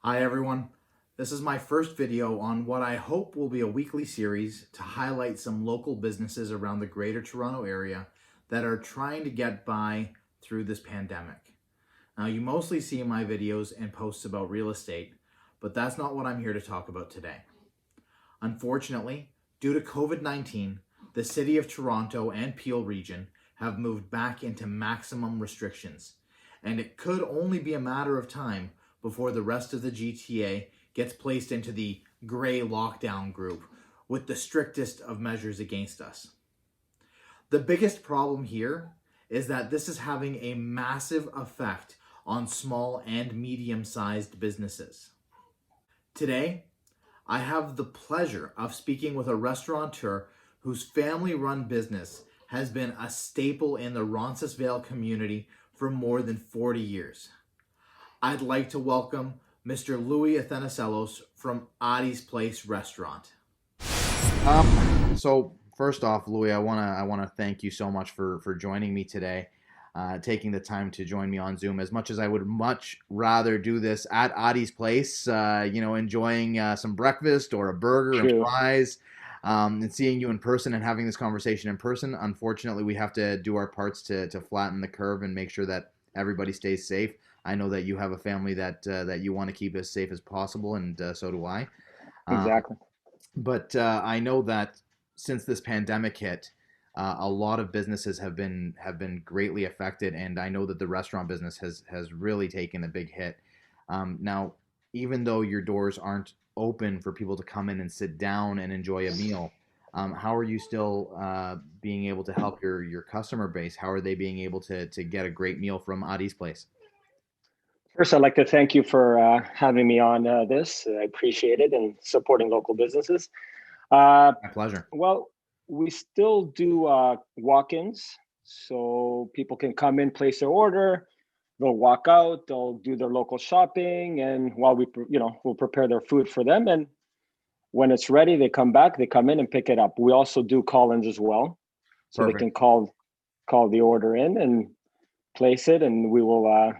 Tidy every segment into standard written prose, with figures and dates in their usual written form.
Hi everyone. This is my first video on what I hope will be a weekly series to highlight some local businesses around the Greater Toronto Area that are trying to get by through this pandemic. Now, you mostly see my videos and posts about real estate, but that's not what I'm here to talk about today. Unfortunately, due to COVID-19, the City of Toronto and Peel region have moved back into maximum restrictions, and it could only be a matter of time before the rest of the GTA gets placed into the gray lockdown group with the strictest of measures against us. The biggest problem here is that this is having a massive effect on small and medium-sized businesses. Today, I have the pleasure of speaking with a restaurateur whose family-run business has been a staple in the Roncesvalles community for more than 40 years. I'd like to welcome Mr. Louis Athanaselos from Adi's Place Restaurant. So first off, Louis, I wanna thank you so much for joining me today, taking the time to join me on Zoom. As much as I would much rather do this at Adi's Place, enjoying some breakfast or a burger and True. fries, and seeing you in person and having this conversation in person. Unfortunately, we have to do our parts to flatten the curve and make sure that everybody stays safe. I know that you have a family that you want to keep as safe as possible, and so do I. Um, Exactly. but I know that since this pandemic hit, a lot of businesses have been greatly affected, and I know that the restaurant business has really taken a big hit. Now, even though your doors aren't open for people to come in and sit down and enjoy a meal, how are you still being able to help your customer base? How are they being able to get a great meal from Adi's Place? First, I'd like to thank you for having me on this. I appreciate it and supporting local businesses. Uh, My pleasure. well, we still do walk-ins, so people can come in, place their order. They'll walk out. They'll do their local shopping, and while we'll prepare their food for them. And when it's ready, they come back. They come in and pick it up. We also do call-ins as well, so they Perfect. can call the order in and place it, and we will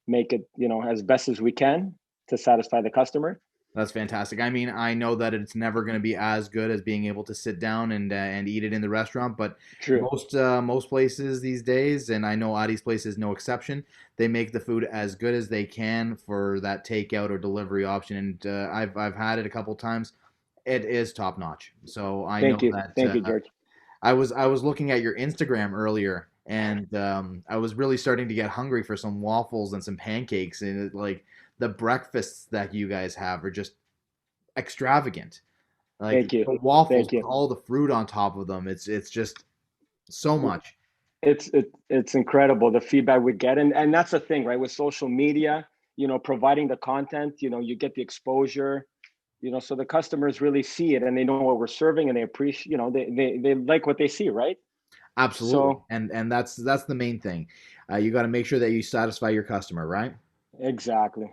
make it as best as we can to satisfy the customer. That's fantastic. I mean, I know that it's never going to be as good as being able to sit down and eat it in the restaurant, but True. most places these days, and I know Adi's Place is no exception, they make the food as good as they can for that takeout or delivery option. And I've had it a couple times. It is top notch. So I know that Thank you, George. I was looking at your Instagram earlier, and I was really starting to get hungry for some waffles and some pancakes, and like the breakfasts that you guys have are just extravagant. Like Thank you. the waffles Thank with you. all the fruit on top of them. It's just so much. It's incredible the feedback we get, and that's the thing, right? With social media, providing the content, you get the exposure, so the customers really see it and they know what we're serving and they appreciate, they like what they see, right? Absolutely. So And that's the main thing. You got to make sure that you satisfy your customer, right? exactly.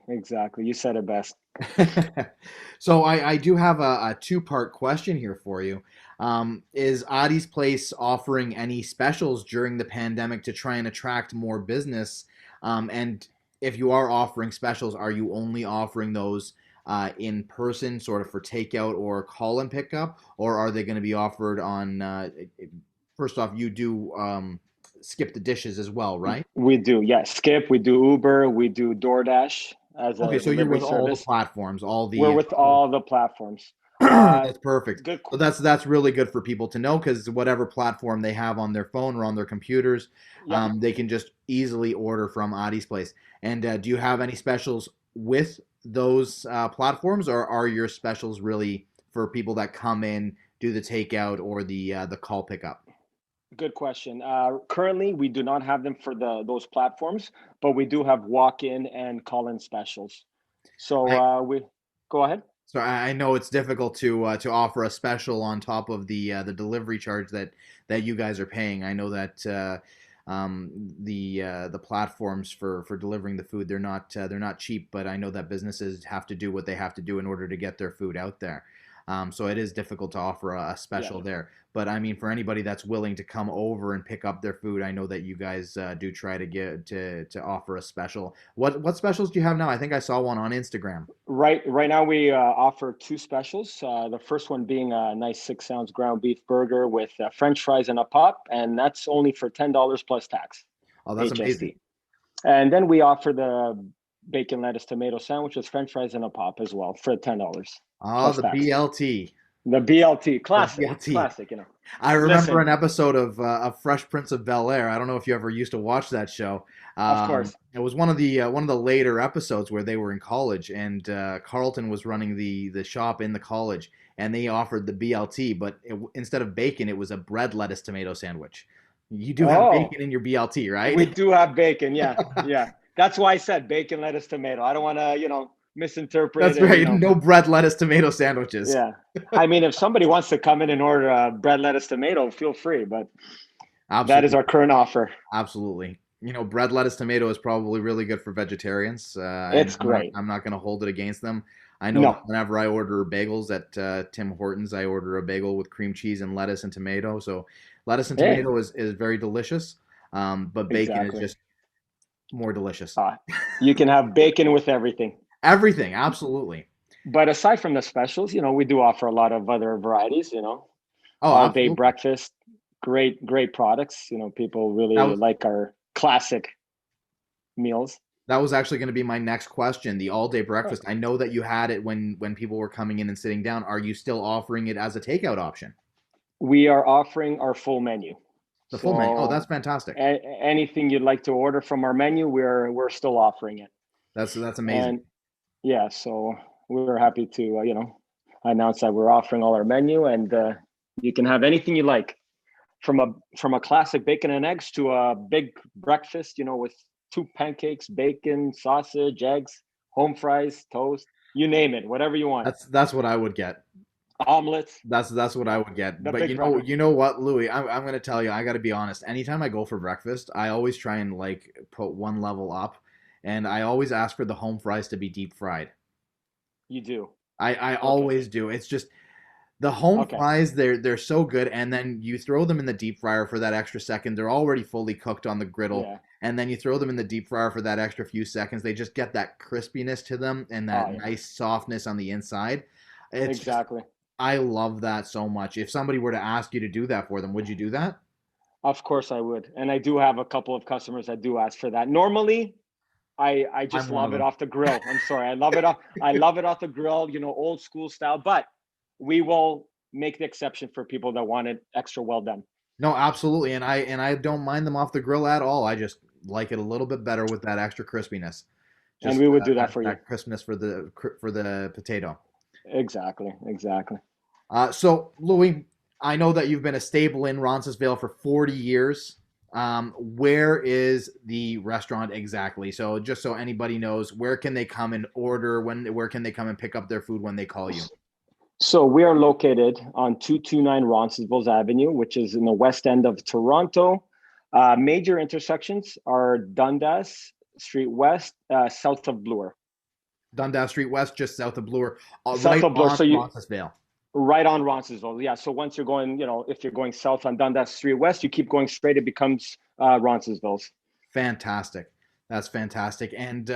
You said it best. So I do have a two-part question here for you. Is Adi's Place offering any specials during the pandemic to try and attract more business? And if you are offering specials, are you only offering those in person, sort of for takeout or call and pickup, or are they going to be offered on? First off, you do skip the dishes as well, right? We do, yes. Skip, we do Uber, we do DoorDash as Okay, a so you're delivery with all the service. platforms, all We're the with all the platforms. Uh, That's perfect. good. So that's really good for people to know because whatever platform they have on their phone or on their computers, Yep. they can just easily order from Adi's Place. And do you have any specials with those platforms, or are your specials really for people that come in, do the takeout or the call pickup? Good question. Currently, we do not have them for those platforms, but we do have walk-in and call-in specials. So I we go ahead. so I know it's difficult to offer a special on top of the delivery charge that you guys are paying. I know that the platforms for delivering the food they're not cheap, but I know that businesses have to do what they have to do in order to get their food out there. So it is difficult to offer a Yeah. special there. But I mean, for anybody that's willing to come over and pick up their food, I know that you guys do try to get to offer a special. What specials do you have now? I think I saw one on Instagram. Right now we offer two specials. The first one being a nice 6 ounce ground beef burger with French fries and a pop, and that's only for $10 plus tax, Oh, that's amazing. HST. And then we offer the bacon, lettuce, tomato sandwich with French fries and a pop as well for $10 Oh, plus the tax. BLT. The BLT, The classic, BLT. classic. I remember Listen, an episode of Fresh Prince of Bel Air. I don't know if you ever used to watch that show. of course. It was one of the later episodes where they were in college, and Carlton was running the shop in the college, and they offered the BLT, but instead of bacon, it was a bread, lettuce, tomato sandwich. You do have Oh, bacon in your BLT, we right? do have bacon. Yeah, yeah. That's why I said bacon, lettuce, tomato. I don't want to, misinterpret That's and, right. No bread, lettuce, tomato sandwiches. yeah. I mean, if somebody wants to come in and order a bread, lettuce, tomato, feel free. But that is Absolutely. our current offer. Absolutely. You know, bread, lettuce, tomato is probably really good for vegetarians, and It's great. I'm not going to hold it against them. I know that No. whenever I order bagels at Tim Hortons, I order a bagel with cream cheese and lettuce and tomato. So, lettuce and Hey, tomato is very delicious, but bacon is exactly. just more delicious. Uh, you can have bacon with everything. Everything, absolutely. But aside from the specials, we do offer a lot of other varieties, Oh, all day absolutely. breakfast, great products. People That really was like our classic meals. that was actually going to be my next question. The all day Uh, breakfast. I know that you had it when people were coming in and sitting down. Are you still offering it as a takeout option? We are offering our full menu. The full menu. Oh, that's So fantastic. anything you'd like to order from our menu, we're still offering it. That's amazing. And yeah, so we're happy to announce that we're offering all our menu, and you can have anything you like, from a classic bacon and eggs to a big breakfast, with two pancakes, bacon, sausage, eggs, home fries, toast, you name it, whatever you want. That's what I would get. Omelets, That's what I would get. the But big brother. you know what, Louis? I'm gonna tell you. I got to be honest. Anytime I go for breakfast, I always try and like put one level up, and I always ask for the home fries to be deep fried. You do. I Okay. always do. It's just the home Okay. fries. They're so good, and then you throw them in the deep fryer for that extra second. They're already fully cooked on the griddle, Yeah. and then you throw them in the deep fryer for that extra few seconds. They just get that crispiness to them and Oh that yeah. nice softness on the inside. It's just Exactly. I love that so much. If somebody were to ask you to do that for them, would you do that? Of course I would. And I do have a couple of customers that do ask for that. Normally, I I'm just one of love it them. off the grill. I'm sorry. I love it off the grill, old school style, but we will make the exception for people that want it extra well done. No, absolutely, and I don't mind them off the grill at all. I just like it a little bit better with that extra crispiness, And just we would do that for you. that crispness for the potato. Exactly. Exactly. So Louis, I know that you've been a staple in Roncesvalles for 40 years. Where is the restaurant exactly? So just so anybody knows, where can they come and order? Where can they come and pick up their food when they call you? So we are located on 229 Roncesvalles Avenue, which is in the west end of Toronto. Major intersections are Dundas Street West, south of Bloor. Dundas Street West, just south of Bloor, South right of Bloor. on So Roncesvalles. right on Roncesvalles. Yeah. So once you're going, if you're going south on Dundas Street West, you keep going straight, it becomes Roncesvalles. Fantastic. That's fantastic. And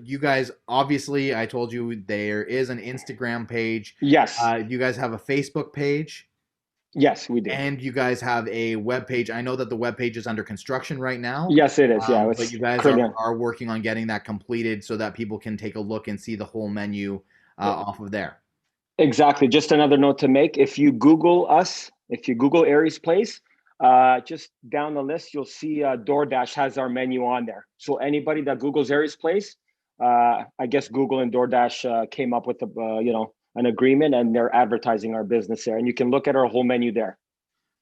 you guys, obviously, I told you there is an Instagram page. Yes. You guys have a Facebook page, Yes, we do. and you guys have a web page. I know that the web page is under construction right now, Yes, it is. Yeah, but it's you guys currently. are working on getting that completed so that people can take a look and see the whole menu off of there. Exactly. Just another note to make. If you Google us, if you Google Aries Place, just down the list, you'll see DoorDash has our menu on there. So anybody that Googles Aries Place, I guess Google and DoorDash came up with an agreement, and they're advertising our business there. And you can look at our whole menu there.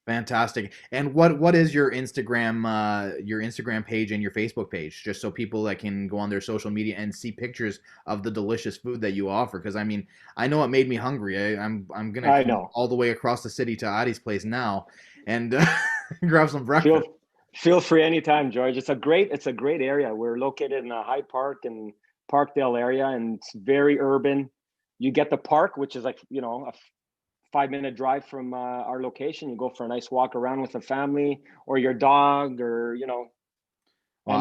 Fantastic. And what is your Instagram page and your Facebook page, just so people that can go on their social media and see pictures of the delicious food that you offer? Because I mean, I know it made me hungry. I'm gonna I come know. all the way across the city to Adi's place now and grab some Feel breakfast. feel free anytime, George. It's a great area. We're located in the Hyde Park and Parkdale area, and it's very urban. You get the park, which is like 5-minute drive from our location. You go for a nice walk around with the family or your dog, or Well,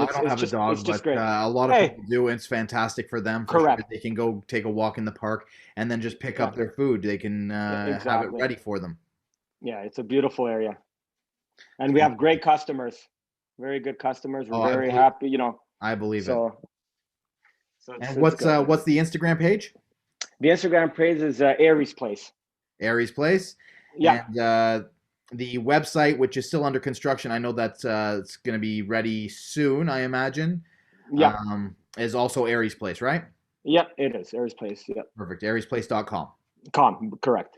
and I don't have a it's dog, just but great. a lot of Hey, people do, and it's fantastic for them for sure. correct. They can go take a walk in the park and then just pick Yeah, up their food. They can have it exactly. ready for them. Yeah, it's a beautiful area, and we have great customers, very good customers. We're Oh, I very believe happy, I believe it. So And it's good. what's the Instagram page? The Instagram page is Aries Place. Aries Place, Yeah, and the website, which is still under construction. I know that it's going to be ready soon. I imagine. yeah, Is also Aries Place, right? yeah. It is Aries Place. Yeah, Perfect. AriesPlace.com. correct.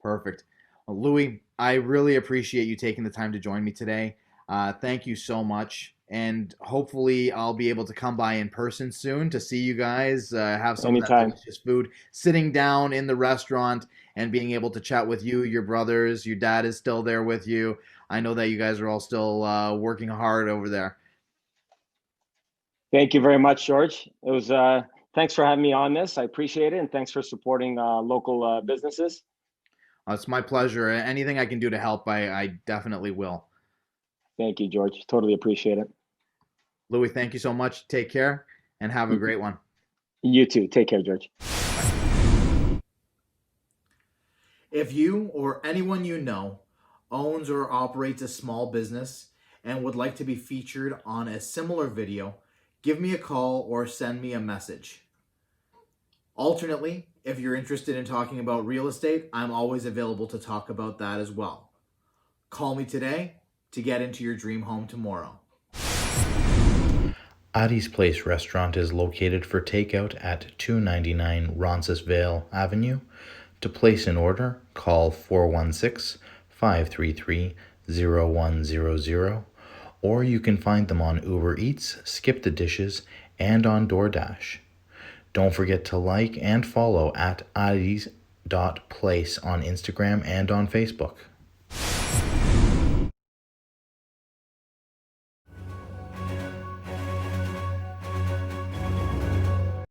Perfect. Well, Louis, I really appreciate you taking the time to join me today. Thank you so much. And hopefully, I'll be able to come by in person soon to see you guys, have some of that Anytime. delicious food, sitting down in the restaurant and being able to chat with you, your brothers. Your dad is still there with you. I know that you guys are all still working hard over there. Thank you very much, George. It was. Thanks for having me on this. I appreciate it, and thanks for supporting local businesses. It's my pleasure. Anything I can do to help, I definitely will. Thank you, George. Totally appreciate it. Louis, thank you so much. Take care and have a Y- great one. You too. Take care, George. If you or anyone you know owns or operates a small business and would like to be featured on a similar video, give me a call or send me a message. Alternately, if you're interested in talking about real estate, I'm always available to talk about that as well. Call me today to get into your dream home tomorrow. Addie's Place restaurant is located for takeout at 299 Roncesvalles Avenue. To place an order, call 416-533-0100, or you can find them on Uber Eats, Skip the Dishes, and on DoorDash. Don't forget to like and follow at Addie's.place on Instagram and on Facebook.